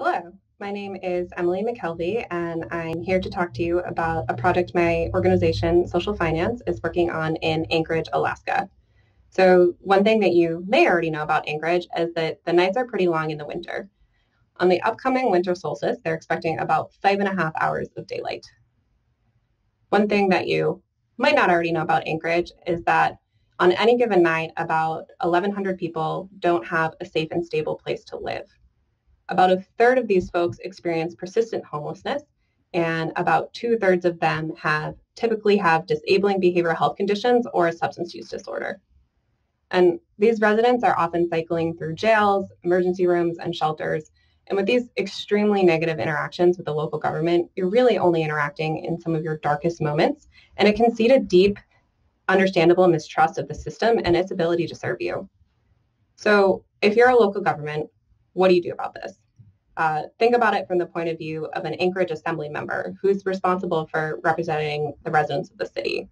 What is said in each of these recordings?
Hello, my name is Emily McKelvey, and I'm here to talk to you about a project my organization, Social Finance, is working on in Anchorage, Alaska. So one thing that you may already know about Anchorage is that the nights are pretty long in the winter. On the upcoming winter solstice, they're expecting about 5.5 hours of daylight. One thing that you might not already know about Anchorage is that on any given night, about 1,100 people don't have a safe and stable place to live. About a third of these folks experience persistent homelessness, and about 2/3 of them typically have disabling behavioral health conditions or a substance use disorder. And these residents are often cycling through jails, emergency rooms, and shelters. And with these extremely negative interactions with the local government, you're really only interacting in some of your darkest moments, and it can seed a deep, understandable mistrust of the system and its ability to serve you. So if you're a local government, what do you do about this? Think about it from the point of view of an Anchorage Assembly member who's responsible for representing the residents of the city.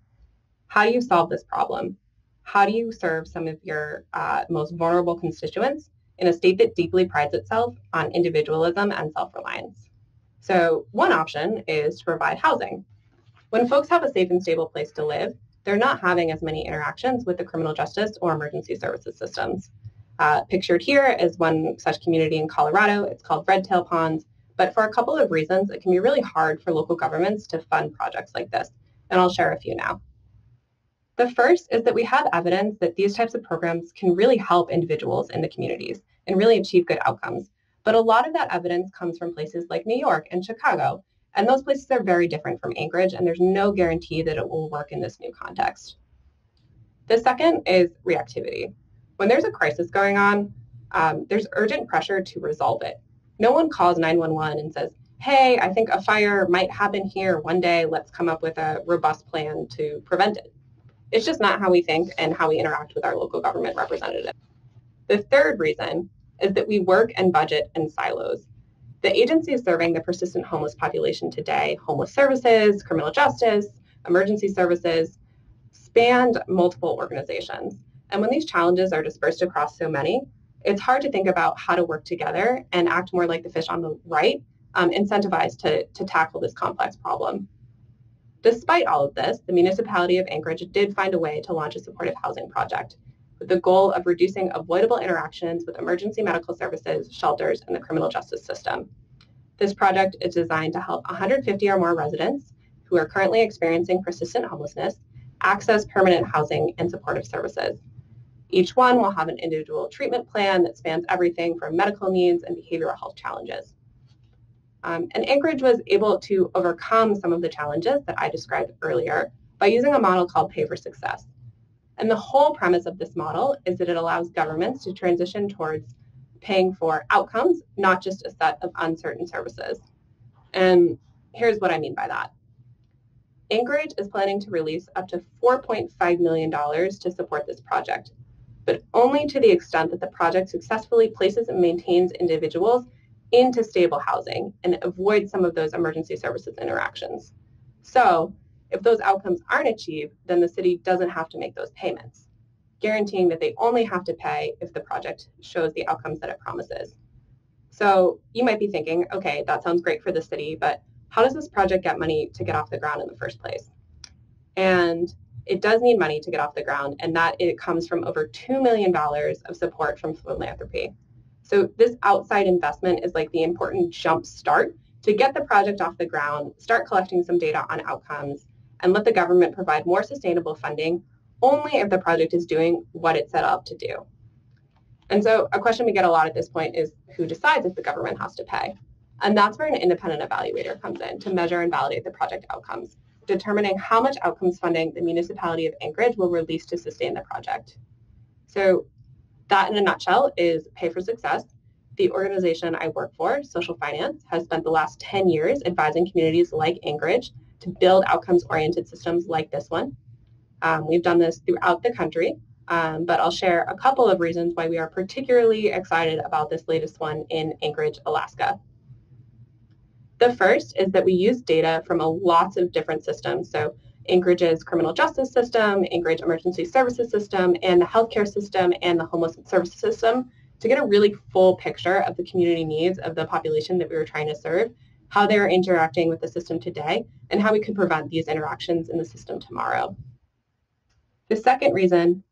How do you solve this problem? How do you serve some of your most vulnerable constituents in a state that deeply prides itself on individualism and self-reliance? So one option is to provide housing. When folks have a safe and stable place to live, they're not having as many interactions with the criminal justice or emergency services systems. Pictured here is one such community in Colorado. It's called Red Tail Ponds. But for a couple of reasons, it can be really hard for local governments to fund projects like this. And I'll share a few now. The first is that we have evidence that these types of programs can really help individuals in the communities and really achieve good outcomes. But a lot of that evidence comes from places like New York and Chicago. And those places are very different from Anchorage, and there's no guarantee that it will work in this new context. The second is reactivity. When there's a crisis going on, there's urgent pressure to resolve it. No one calls 911 and says, hey, I think a fire might happen here one day. Let's come up with a robust plan to prevent it. It's just not how we think and how we interact with our local government representative. The third reason is that we work and budget in silos. The agencies serving the persistent homeless population today, homeless services, criminal justice, emergency services, spanned multiple organizations. And when these challenges are dispersed across so many, it's hard to think about how to work together and act more like the fish on the right, incentivized to tackle this complex problem. Despite all of this, the municipality of Anchorage did find a way to launch a supportive housing project with the goal of reducing avoidable interactions with emergency medical services, shelters, and the criminal justice system. This project is designed to help 150 or more residents who are currently experiencing persistent homelessness access permanent housing and supportive services. Each one will have an individual treatment plan that spans everything from medical needs and behavioral health challenges. And Anchorage was able to overcome some of the challenges that I described earlier by using a model called Pay for Success. And the whole premise of this model is that it allows governments to transition towards paying for outcomes, not just a set of uncertain services. And here's what I mean by that. Anchorage is planning to release up to $4.5 million to support this project, but only to the extent that the project successfully places and maintains individuals into stable housing and avoids some of those emergency services interactions. So if those outcomes aren't achieved, then the city doesn't have to make those payments, guaranteeing that they only have to pay if the project shows the outcomes that it promises. So you might be thinking, okay, that sounds great for the city, but how does this project get money to get off the ground in the first place? And it does need money to get off the ground, and that it comes from over $2 million of support from philanthropy. So this outside investment is like the important jump start to get the project off the ground, start collecting some data on outcomes, and let the government provide more sustainable funding only if the project is doing what it set up to do. And so a question we get a lot at this point is who decides if the government has to pay? And that's where an independent evaluator comes in to measure and validate the project outcomes, determining how much outcomes funding the municipality of Anchorage will release to sustain the project. So that in a nutshell is Pay for Success. The organization I work for, Social Finance, has spent the last 10 years advising communities like Anchorage to build outcomes-oriented systems like this one. We've done this throughout the country, but I'll share a couple of reasons why we are particularly excited about this latest one in Anchorage, Alaska. The first is that we use data from lots of different systems. So Anchorage's criminal justice system, Anchorage emergency services system, and the healthcare system and the homeless services system to get a really full picture of the community needs of the population that we were trying to serve, how they're interacting with the system today, and how we could prevent these interactions in the system tomorrow. The second reason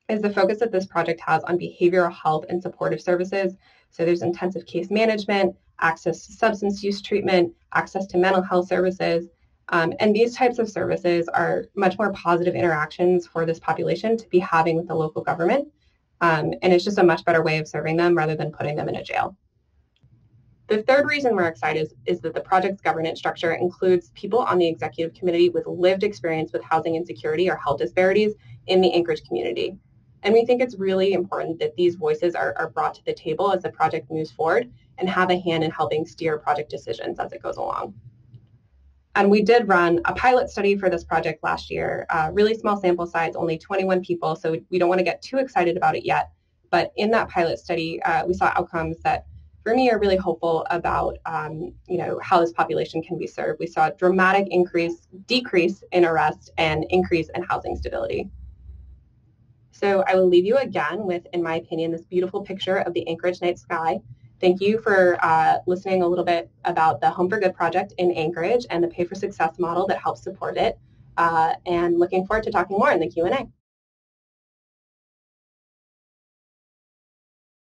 is the focus that this project has on behavioral health and supportive services. So there's intensive case management, access to substance use treatment, access to mental health services, and these types of services are much more positive interactions for this population to be having with the local government, and it's just a much better way of serving them rather than putting them in a jail. The third reason we're excited is that the project's governance structure includes people on the executive committee with lived experience with housing insecurity or health disparities in the Anchorage community. And we think it's really important that these voices are brought to the table as the project moves forward and have a hand in helping steer project decisions as it goes along. And we did run a pilot study for this project last year, really small sample size, only 21 people, so we don't want to get too excited about it yet. But in that pilot study, we saw outcomes that for me are really hopeful about how this population can be served. We saw a dramatic decrease in arrest and increase in housing stability. So I will leave you again with, in my opinion, this beautiful picture of the Anchorage night sky. Thank you for listening a little bit about the Home for Good project in Anchorage and the Pay for Success model that helps support it. And looking forward to talking more in the Q&A.